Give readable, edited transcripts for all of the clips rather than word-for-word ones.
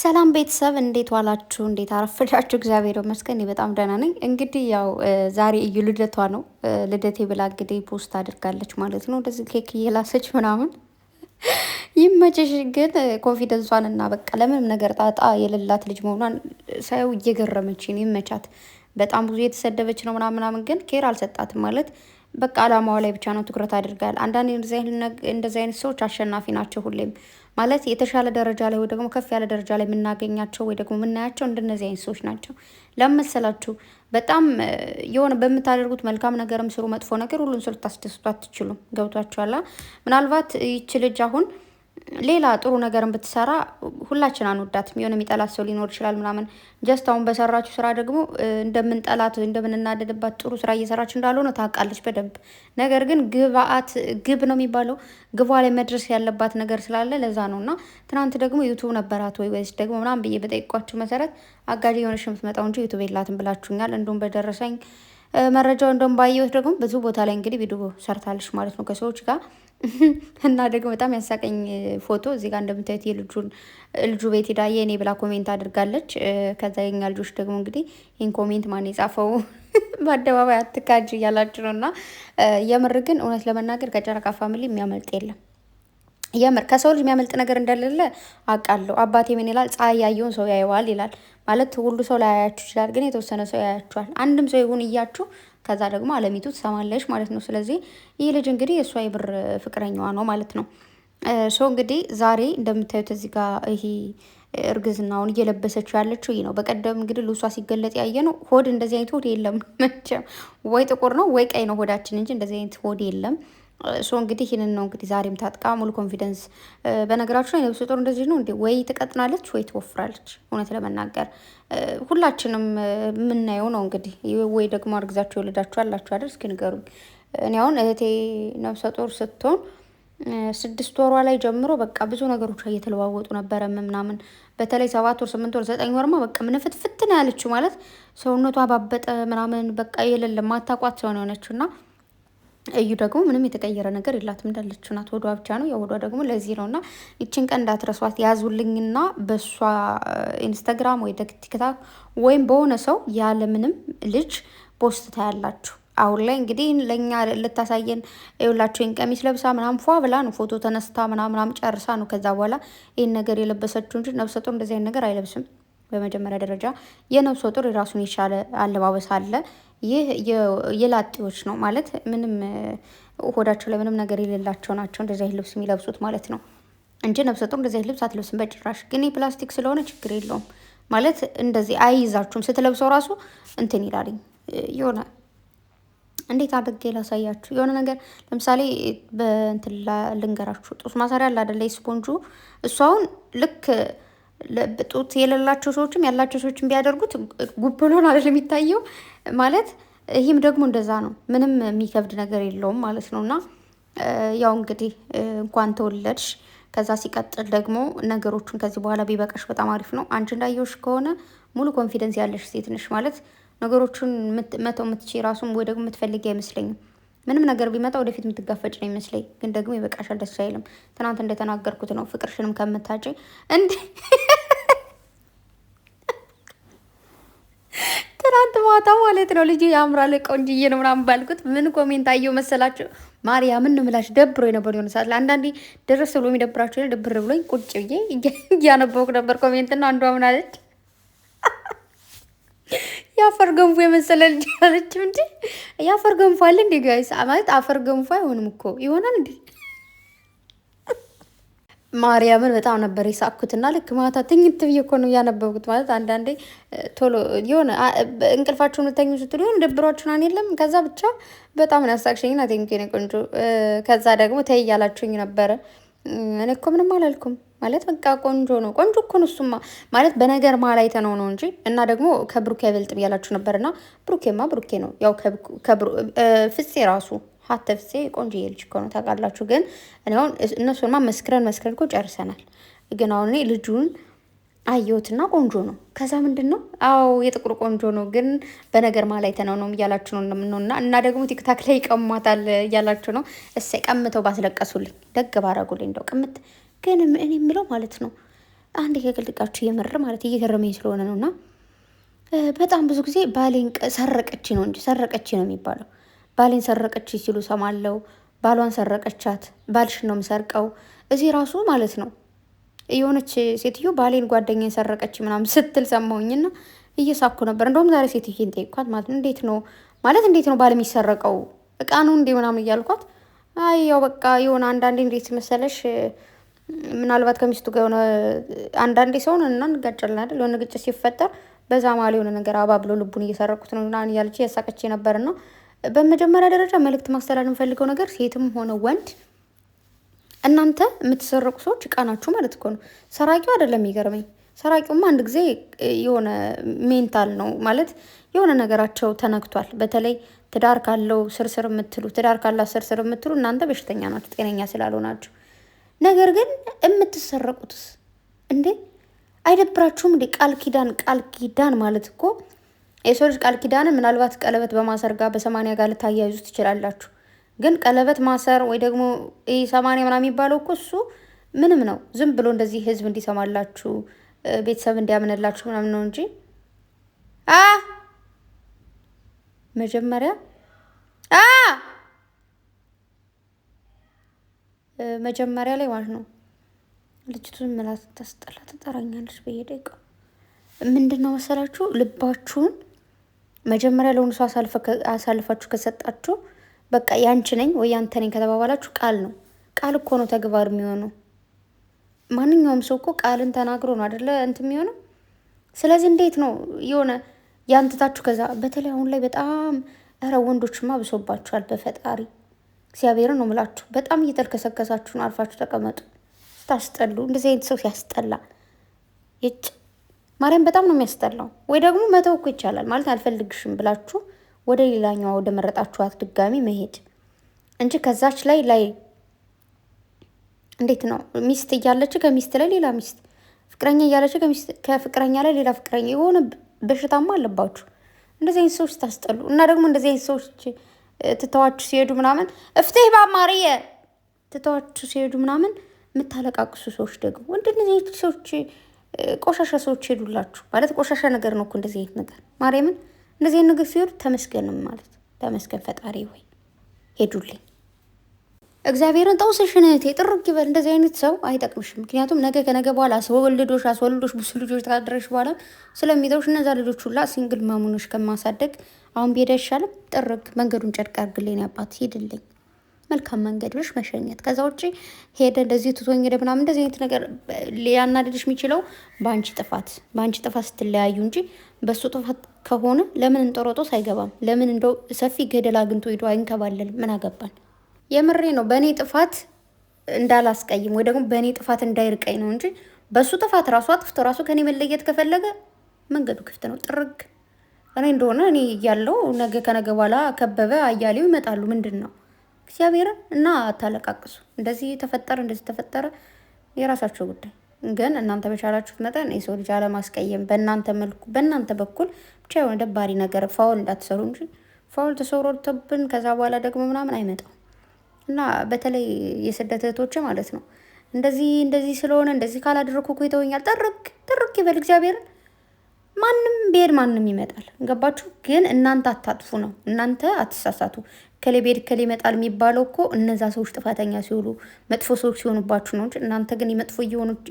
ሰላም ቤተሰብ እንዴት ዋላችሁ? እንዴት አረፈዳችሁ? እግዚአብሔር ይመስገን እኔ በጣም ደህና ነኝ። እንግዲህ ያው ዛሬ እዩ ልደቷ ነው። ልደቴ ብላ እንግዲህ ፖስት አድርጋለች ማለት ነው። እንደዚህ ኬክ እየላሰች ምናምን ይመችሽ። ግን ኮንፊደንሷን እና በቃ ለምንም ነገር ጣጣ የሌላት ልጅ መሆኗን ሳየው እየገረመች ነው። ይመቻት። በጣም ብዙ የተሰደበች ነው ምናምን፣ ግን ኬር አልሰጣትም ማለት በቃ አላማዋ ላይ ብቻ ነው ትኩረት አድርጋል። አንዳንድ እንደዚህ አይነት ሰዎች አሸናፊ ናቸው ሁሌም ማለት የተሻለ ደረጃ ላይ ወይ ደግሞ ከፍ ያለ ደረጃ ላይ የምናገኛቸው ወይ ደግሞ የምናያቸው እንደነዚህ አይነት ሰዎች ናቸው። ለመሰላችሁ በጣም የሆነ በምታደርጉት መልካም ነገርም ስሩ፣ መጥፎ ነገር ሁሉን ሰው ልታስደስቱ አትችሉም። ገብቷችኋላ? ምናልባት ይቺ ልጅ አሁን ሌላ ጥሩ ነገርን ብትሰራ ሁላችን አንወዳትም። የሆነ የሚጠላት ሰው ሊኖር ይችላል ምናምን። ጀስት አሁን በሰራችሁ ስራ ደግሞ እንደምንጠላት እንደምንናደድባት ጥሩ ስራ እየሰራች እንዳልሆነ ታውቃለች በደንብ። ነገር ግን ግብ ነው የሚባለው ግቧ ላይ መድረስ ያለባት ነገር ስላለ ለዛ ነው። እና ትናንት ደግሞ ዩቱብ ነበራት ወይስ ደግሞ ምናምን ብዬ በጠይቋችሁ መሰረት አጋዥ የሆነች የምትመጣው እንጂ ዩቱብ የላትም ብላችሁኛል። እንዲሁም በደረሰኝ መረጃው እንደውም ባየሁት ደግሞ ብዙ ቦታ ላይ እንግዲህ ቪዲዮ ሰርታለች ማለት ነው ከሰዎች ጋር እና ደግሞ በጣም ያሳቀኝ ፎቶ እዚህ ጋር እንደምታዩት ልጁ ቤት ሄዳ የኔ ብላ ኮሜንት አድርጋለች። ከዛ የኛ ልጆች ደግሞ እንግዲህ ይህን ኮሜንት ማን የጻፈው በአደባባይ አትካጅ እያላችሁ ነው። እና የምር ግን እውነት ለመናገር ከጨረቃ ፋሚሊ የሚያመልጥ የለም። የምር ከሰው ልጅ የሚያመልጥ ነገር እንደሌለ አውቃለሁ። አባቴ ምን ይላል? ፀሐይ ያየውን ሰው ያየዋል ይላል። ማለት ሁሉ ሰው ላያያችሁ ይችላል፣ ግን የተወሰነ ሰው ያያችኋል። አንድም ሰው ይሁን እያችሁ ከዛ ደግሞ አለሚቱ ትሰማለች ማለት ነው። ስለዚህ ይህ ልጅ እንግዲህ የእሷ የብር ፍቅረኛዋ ነው ማለት ነው። ሰው እንግዲህ ዛሬ እንደምታዩት እዚህ ጋር ይሄ እርግዝናውን እየለበሰችው ያለችው ይህ ነው። በቀደም እንግዲህ ልሷ ሲገለጥ ያየ ነው። ሆድ እንደዚህ አይነት ሆድ የለም መቼም። ወይ ጥቁር ነው ወይ ቀይ ነው ሆዳችን እንጂ እንደዚህ አይነት ሆድ የለም። እንግዲህ ይህንን ነው እንግዲህ ዛሬም ታጥቃ ሙሉ ኮንፊደንስ። በነገራችሁ ላይ ነብሰ ጡር እንደዚህ ነው እንዴ? ወይ ትቀጥናለች ወይ ትወፍራለች። እውነት ለመናገር ሁላችንም የምናየው ነው እንግዲህ። ወይ ደግሞ አርግዛችሁ የወለዳችሁ አላችሁ አይደል? እስኪ ንገሩኝ። እኔ አሁን እህቴ ነብሰ ጡር ስትሆን 6 ወሯ ላይ ጀምሮ በቃ ብዙ ነገሮች እየተለዋወጡ ነበረ ምናምን። በተለይ 7 ወር 8 ወር 9 ወርማ በቃ ምንፍትፍት ነው ያለችው ማለት ሰውነቷ ባበጠ ምናምን በቃ የሌለ ማታቋት ሰው ነው የሆነችው። እና እዩ ደግሞ ምንም የተቀየረ ነገር የላትም እንዳለችው ናት። ወዷ ብቻ ነው የወዷ ደግሞ ለዚህ ነው። እና ይችን ቀን እንዳትረሷት ያዙልኝና በእሷ ኢንስታግራም ወይ ቲክታክ ወይም በሆነ ሰው ያለምንም ልጅ ፖስት ታያላችሁ። አሁን ላይ እንግዲህ ለእኛ ልታሳየን የሁላችሁን ቀሚስ ለብሳ ምናምን ፏ ብላ ነው ፎቶ ተነስታ ምናምን ጨርሳ ነው ከዛ በኋላ ይህን ነገር የለበሰችው እንጂ ነብሰ ጡር እንደዚህ አይነት ነገር አይለብስም። በመጀመሪያ ደረጃ የነብሰ ጡር የራሱን የቻለ አለባበስ አለ። ይህ የላጤዎች ነው ማለት ምንም ሆዳቸው ላይ ምንም ነገር የሌላቸው ናቸው እንደዚህ አይነት ልብስ የሚለብሱት ማለት ነው እንጂ ነብሰ ጡር እንደዚህ አይነት ልብስ አትለብስም በጭራሽ። ግን ፕላስቲክ ስለሆነ ችግር የለውም ማለት እንደዚህ አይይዛችሁም። ስትለብሰው ራሱ እንትን ይላልኝ የሆነ እንዴት አድርጌ ላሳያችሁ? የሆነ ነገር ለምሳሌ በእንትን ልንገራችሁ። ጡት ማሰሪያ አለ አይደለ? ስፖንጁ እሱ አሁን ልክ ጡት የሌላቸው ሰዎችም ያላቸው ሰዎችም ቢያደርጉት ጉብሎን አይደል የሚታየው ማለት። ይህም ደግሞ እንደዛ ነው። ምንም የሚከብድ ነገር የለውም ማለት ነው። እና ያው እንግዲህ እንኳን ተወለድሽ። ከዛ ሲቀጥል ደግሞ ነገሮቹን ከዚህ በኋላ ቢበቃሽ በጣም አሪፍ ነው። አንቺ እንዳየሁሽ ከሆነ ሙሉ ኮንፊደንስ ያለሽ ሴት ነሽ ማለት ነገሮቹን መተው የምትችይ ራሱም ወይ ደግሞ የምትፈልጊ አይመስለኝም። ምንም ነገር ቢመጣ ወደፊት የምትጋፈጭ ነው ይመስለኝ። ግን ደግሞ ይበቃሻል፣ ደስ አይልም። ትናንት እንደተናገርኩት ነው ፍቅርሽንም ከምታጭ እንዴ ትናንት ማታ ማለት ነው ልጅ ያምራል ቆንጅዬ ነው ምናምን ባልኩት ምን ኮሜንት አየው መሰላችሁ? ማርያምን ነው የምላችሁ ደብሮ የነበር የሆነ ሰዓት ለአንዳንዴ ድረስ ብሎ የሚደብራችሁ ድብር ብሎኝ ቁጭ ብዬ እያነበብኩ ነበር ኮሜንትና አንዷ ምን አለች? የአፈር ገንፎ የመሰለ ልጅ አለችው። እንዲ የአፈር ገንፎ አለ እንዲ ጋይስ ማለት አፈር ገንፎ አይሆንም እኮ ይሆናል እንዲ። ማርያምን በጣም ነበር የሳቅኩትና ልክ ማታ ትኝት ብዬ እኮ ነው ያነበብኩት። ማለት አንዳንዴ ቶሎ የሆነ እንቅልፋችሁን ልተኙ ስትሉ የሆነ ደብሯችሁን የለም። ከዛ ብቻ በጣም ያሳቅሽኝና ቴንኪ ነው ቆንጆ። ከዛ ደግሞ ተይ እያላችሁኝ ነበረ። እኔ እኮ ምንም አላልኩም ማለት በቃ ቆንጆ ነው። ቆንጆ እኮ ነው እሱማ ማለት በነገር መሀል አይተነው ነው እንጂ። እና ደግሞ ከብሩኬ አይበልጥም እያላችሁ ነበርና ብሩኬማ ብሩኬ ነው። ያው ፍፄ ራሱ ሀተ ፍፄ ቆንጆ ልጅ እኮ ነው ታውቃላችሁ። ግን እኔ አሁን እነሱንማ መስክረን እኮ ጨርሰናል። ግን አሁን እኔ ልጁን አየሁትና ቆንጆ ነው። ከዛ ምንድን ነው አዎ የጥቁር ቆንጆ ነው፣ ግን በነገር መሀል አይተነው ነው እያላችሁ ነው። እና ደግሞ ቲክታክ ላይ ይቀሟታል እያላችሁ ነው። እሰይ ቀምተው ባስለቀሱልኝ ደግ ባረጉልኝ እንደው ቅምት። ግን እኔ የምለው ማለት ነው አንድ ከቅልጥቃችሁ የምር ማለት እየገረመኝ ስለሆነ ነው። እና በጣም ብዙ ጊዜ ባሌን ሰረቀች ነው እንጂ ሰረቀች ነው የሚባለው። ባሌን ሰረቀች ሲሉ ሰማለው። ባሏን ሰረቀቻት፣ ባልሽን ነው የምሰርቀው። እዚህ ራሱ ማለት ነው የሆነች ሴትዮ ባሌን ጓደኛ ሰረቀች ምናምን ስትል ሰማሁኝና እየሳኩ ነበር። እንደውም ዛሬ ሴትዮን ጠይኳት ማለት ነው እንዴት ነው ባል የሚሰረቀው እቃ ነው እንዴ ምናምን እያልኳት፣ አይ ያው በቃ የሆነ አንዳንዴ እንዴት መሰለሽ ምናልባት ከሚስቱ ጋር የሆነ አንዳንዴ ሰውን እና እንጋጨልን አይደል የሆነ ግጭት ሲፈጠር በዛ መሀል የሆነ ነገር አባብሎ ልቡን እየሰረቁት ነው ምናምን እያለች ያሳቀች ነበርና በመጀመሪያ ደረጃ መልእክት ማስተላለፍ የምፈልገው ነገር ሴትም ሆነ ወንድ እናንተ የምትሰረቁ ሰዎች እቃ ናችሁ ማለት እኮ ነው። ሰራቂው አይደለም የሚገርመኝ። ሰራቂውማ አንድ ጊዜ የሆነ ሜንታል ነው ማለት የሆነ ነገራቸው ተነክቷል። በተለይ ትዳር ካለው ስርስር የምትሉ ትዳር ካላት ስርስር የምትሉ እናንተ በሽተኛ ናችሁ፣ ጤነኛ ስላልሆናችሁ። ነገር ግን የምትሰረቁትስ እንዴ አይደብራችሁም እንዴ? ቃል ኪዳን ማለት እኮ የሰው ልጅ ቃል ኪዳንን ምናልባት ቀለበት በማሰር ጋር በ80 ጋር ልታያይዙ ትችላላችሁ። ግን ቀለበት ማሰር ወይ ደግሞ 80 ምናምን የሚባለው እኮ እሱ ምንም ነው። ዝም ብሎ እንደዚህ ህዝብ እንዲሰማላችሁ ቤተሰብ እንዲያምንላችሁ ምናምን ነው እንጂ መጀመሪያ ላይ ማለት ነው ልጅቱን ምላት ታስጠላ ትጠራኛለች በየደቂቃው። ምንድን ነው መሰላችሁ ልባችሁን መጀመሪያ ለሆኑ ሰው አሳልፋችሁ ከሰጣችሁ በቃ ያንቺ ነኝ ወይ ያንተ ነኝ ከተባባላችሁ ቃል ነው። ቃል እኮ ነው ተግባር የሚሆነው። ማንኛውም ሰው እኮ ቃልን ተናግሮ ነው አይደለ እንትን የሚሆነው። ስለዚህ እንዴት ነው የሆነ ያንተታችሁ ከዛ በተለይ አሁን ላይ በጣም ወንዶችማ ብሶባችኋል። በፈጣሪ እግዚአብሔርን ነው ምላችሁ። በጣም እየተልከሰከሳችሁ ነው። አልፋችሁ ተቀመጡ። ስታስጠሉ እንደዚህ አይነት ሰው ሲያስጠላ ማርያም በጣም ነው የሚያስጠላው። ወይ ደግሞ መተው እኮ ይቻላል ማለት አልፈልግሽም ብላችሁ ወደ ሌላኛዋ ወደ መረጣችኋት ድጋሚ መሄድ እንጂ ከዛች ላይ እንዴት ነው ሚስት እያለች ከሚስት ላይ ሌላ ሚስት፣ ፍቅረኛ እያለች ከፍቅረኛ ላይ ሌላ ፍቅረኛ፣ የሆነ በሽታማ አለባችሁ እንደዚህ አይነት ሰዎች ታስጠሉ። እና ደግሞ እንደዚህ አይነት ሰዎች ትተዋችሁ ሲሄዱ ምናምን እፍትህ ባማርየ ትተዋችሁ ሲሄዱ ምናምን የምታለቃቅሱ ሰዎች ደግሞ እንደዚህ አይነት ሰዎች ቆሻሻ ሰዎች ሄዱላችሁ ማለት ቆሻሻ ነገር ነው እኮ እንደዚህ አይነት ነገር ማርያምን እንደዚህ አይነት ነገር ሲሄዱ ተመስገንም ማለት ተመስገን ፈጣሪ ወይ ሄዱልኝ እግዚአብሔርን ጠውሰሽን እህቴ ጥርግ ይበል። እንደዚህ አይነት ሰው አይጠቅምሽም። ምክንያቱም ነገ ከነገ በኋላ አስወልዶሽ ብዙ ልጆች ካደረሽ በኋላ ስለሚተውሽ እነዛ ልጆች ሁላ ሲንግል ማሙኖሽ ከማሳደግ አሁን ቢሄድ አይሻልም? ጥርግ መንገዱን ጨርቅ አድርግልኝ አባት ሂድልኝ መልካም መንገድ ብለሽ መሸኘት። ከዛ ውጭ ሄደ እንደዚህ ትቶኝ ሄደ ምናምን እንደዚህ አይነት ነገር ሊያናድድሽ የሚችለው በአንቺ ጥፋት ስትለያዩ እንጂ በሱ ጥፋት ከሆነ ለምን እንጦሮጦስ አይገባም? ለምን እንደው ሰፊ ገደል አግኝቶ ሄዶ አይንከባለልም? ምን አገባን? የምሬ ነው። በእኔ ጥፋት እንዳላስቀይም ወይ ደግሞ በእኔ ጥፋት እንዳይርቀኝ ነው እንጂ በሱ ጥፋት ራሱ አጥፍቶ ራሱ ከኔ መለየት ከፈለገ መንገዱ ክፍት ነው። ጥርግ እኔ እንደሆነ እኔ እያለው ነገ ከነገ በኋላ ከበበ አያሌው ይመጣሉ። ምንድን ነው እግዚአብሔርን እና አታለቃቅሱ። እንደዚህ ተፈጠረ የራሳቸው ጉዳይ። ግን እናንተ በቻላችሁት መጠን የሰው ልጅ አለማስቀየም በእናንተ በኩል ብቻ የሆነ ደባሪ ነገር ፋውል እንዳትሰሩ እንጂ ፋውል ተሰውሮብን ከዛ በኋላ ደግሞ ምናምን አይመጣም። እና በተለይ የስደት እህቶች ማለት ነው እንደዚህ ስለሆነ እንደዚህ ካላደረኩ እኮ ይተወኛል። ጥርቅ ይበል እግዚአብሔርን። ማንም ብሄድ ማንም ይመጣል። ገባችሁ? ግን እናንተ አታጥፉ ነው። እናንተ አትሳሳቱ። ከሌ ብሄድ ከሌ ይመጣል የሚባለው እኮ እነዛ ሰዎች ጥፋተኛ ሲሆኑ መጥፎ ሰዎች ሲሆኑባችሁ ነው እንጂ እናንተ ግን የመጥፎ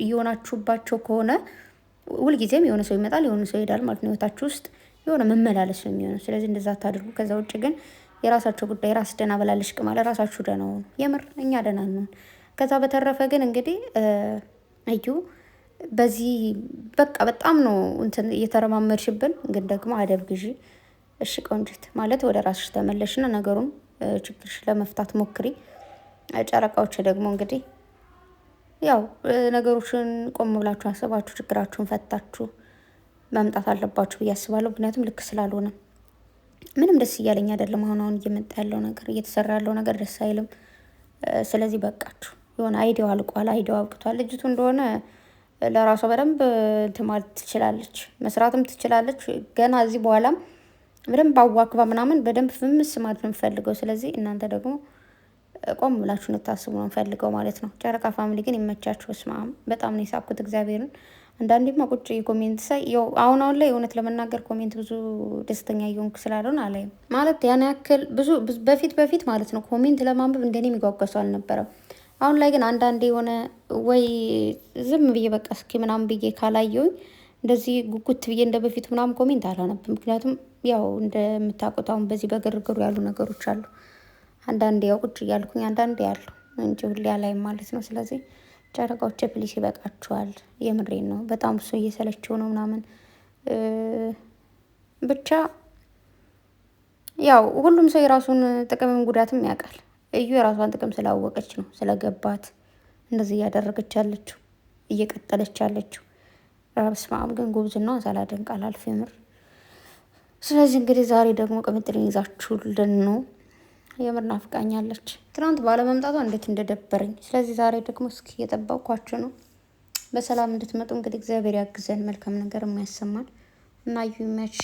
እየሆናችሁባቸው ከሆነ ሁልጊዜም የሆነ ሰው ይመጣል፣ የሆነ ሰው ይሄዳል ማለት ነው። ህይወታችሁ ውስጥ የሆነ መመላለስ ነው የሚሆነው። ስለዚህ እንደዛ አታድርጉ። ከዛ ውጭ ግን የራሳቸው ጉዳይ። ራስ ደህና በላለሽ ቅማለ ራሳችሁ ደህና ሆኑ። የምር እኛ ደህና ነን። ከዛ በተረፈ ግን እንግዲህ እዩ በዚህ በቃ በጣም ነው እንትን እየተረማመድሽብን። ግን ደግሞ አደብ ግዢ እሺ ቆንጂት ማለት ወደ ራስሽ ተመለሽና ነገሩን ችግርሽ ለመፍታት ሞክሪ። ጨረቃዎች ደግሞ እንግዲህ ያው ነገሮችን ቆም ብላችሁ አስባችሁ ችግራችሁን ፈታችሁ መምጣት አለባችሁ ብዬ አስባለሁ። ምክንያቱም ልክ ስላልሆነ ምንም ደስ እያለኝ አይደለም። አሁን እየመጣ ያለው ነገር እየተሰራ ያለው ነገር ደስ አይልም። ስለዚህ በቃችሁ። የሆነ አይዲያው አልቋል፣ አይዲያው አብቅቷል። ልጅቱ እንደሆነ ለራሷ በደንብ እንትን ማለት ትችላለች፣ መስራትም ትችላለች። ገና እዚህ በኋላም በደንብ አዋክባ ምናምን በደንብ ፍምስ ማለት ነው የምፈልገው። ስለዚህ እናንተ ደግሞ ቆም ብላችሁ እንድታስቡ ነው ፈልገው ማለት ነው። ጨረቃ ፋሚሊ ግን ይመቻችሁ። ስማም በጣም ነው የሳኩት እግዚአብሔርን። አንዳንዴማ ቁጭ የኮሜንት ሳይ ያው አሁን ላይ እውነት ለመናገር ኮሜንት ብዙ ደስተኛ እየሆንኩ ስላልሆነ አላይም ማለት ያን ያክል ብዙ በፊት ማለት ነው ኮሜንት ለማንበብ እንደኔ የሚጓጓሱ አልነበረም። አሁን ላይ ግን አንዳንዴ የሆነ ወይ ዝም ብዬ በቃ እስኪ ምናምን ብዬ ካላየውኝ እንደዚህ ጉጉት ብዬ እንደ በፊት ምናምን ኮሜንት አላነብም። ምክንያቱም ያው እንደምታውቁት አሁን በዚህ በግርግሩ ያሉ ነገሮች አሉ። አንዳንዴ ያው ቁጭ እያልኩኝ አንዳንዴ ያሉ እንጂ ሁሌ አላይም ማለት ነው። ስለዚህ ጨረቃዎች ፕሊስ ይበቃችኋል። የምሬን ነው። በጣም እሱ እየሰለችው ነው ምናምን ብቻ ያው ሁሉም ሰው የራሱን ጥቅምም ጉዳትም ያውቃል። እዩ የራሷን ጥቅም ስላወቀች ነው ስለገባት እንደዚህ እያደረገች ያለችው እየቀጠለች ያለችው። በስመ አብ ግን ጉብዝናዋን ሳላደንቅ አላልፍም የምር። ስለዚህ እንግዲህ ዛሬ ደግሞ ቅምጥልን ይዛችሁልን ነው። የምር ናፍቃኛለች። ትናንት ባለመምጣቷ እንዴት እንደደበረኝ። ስለዚህ ዛሬ ደግሞ እስኪ እየጠበቅኳችሁ ነው። በሰላም እንድትመጡ እንግዲህ እግዚአብሔር ያግዘን፣ መልካም ነገር የማያሰማን እና እዩ ይመች